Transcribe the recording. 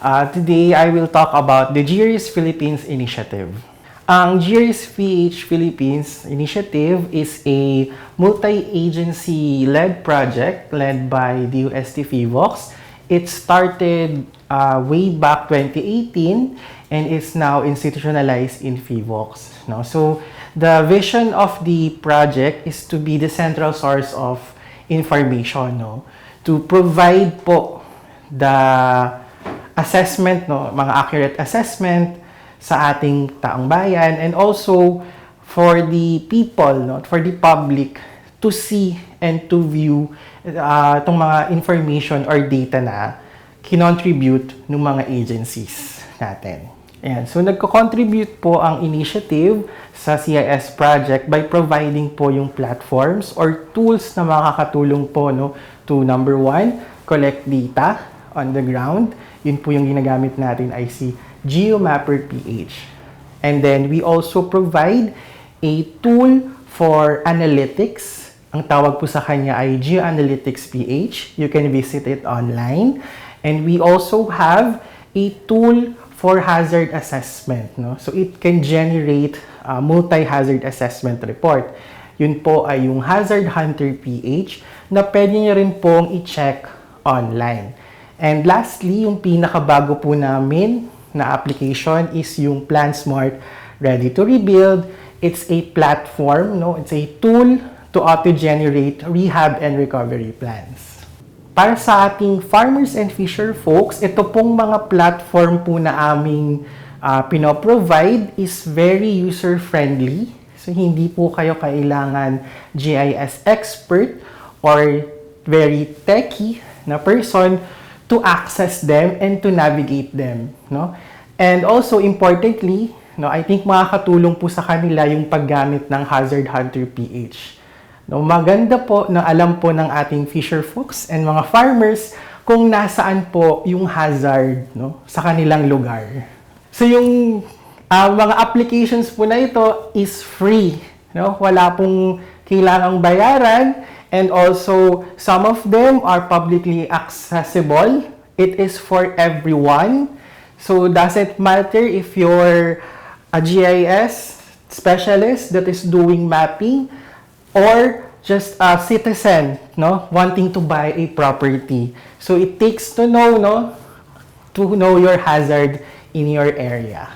Today, I will talk about the GRIS Philippines Initiative. Ang GRIS PH Philippines Initiative is a multi-agency-led project led by the UST FIVOX. It started way back 2018 and is now institutionalized in FIVOX. No? So, the vision of the project is to be the central source of information, no? To provide po the assessment, no, mga accurate assessment sa ating taong bayan, and also for the people, no, for the public to see and to view itong mga information or data na kinontribute ng mga agencies natin. Ayan. So, nagko-contribute po ang initiative sa CIS project by providing po yung platforms or tools na makakatulong po, no, to number one, collect data on the ground. Yun po yung ginagamit natin ay si GeoMapper PH. And then, we also provide a tool for analytics. Ang tawag po sa kanya ay GeoAnalytics PH. You can visit it online. And we also have a tool for hazard assessment, no? So, it can generate a multi-hazard assessment report. Yun po ay yung Hazard Hunter PH na pwede nyo rin pong i-check online. And lastly, yung pinakabago po namin na application is yung PlanSmart Ready to Rebuild. It's a platform, no? It's a tool to auto-generate rehab and recovery plans. Para sa ating farmers and fisher folks, ito pong mga platform po na aming pinoprovide is very user-friendly. So, hindi po kayo kailangan GIS expert or very techy na person to access them and to navigate them, no? And also, importantly, no, I think makakatulong po sa kanila yung paggamit ng Hazard Hunter PH. No, maganda po na alam po ng ating fisher folks and mga farmers kung nasaan po yung hazard, no, sa kanilang lugar. So, yung mga applications po na ito is free, no? Wala pong kailangang bayaran, and also some of them are publicly accessible. It is for everyone. So, doesn't matter if you're a GIS specialist that is doing mapping or just a citizen, no, wanting to buy a property. So, it takes to know, no, to know your hazard in your area.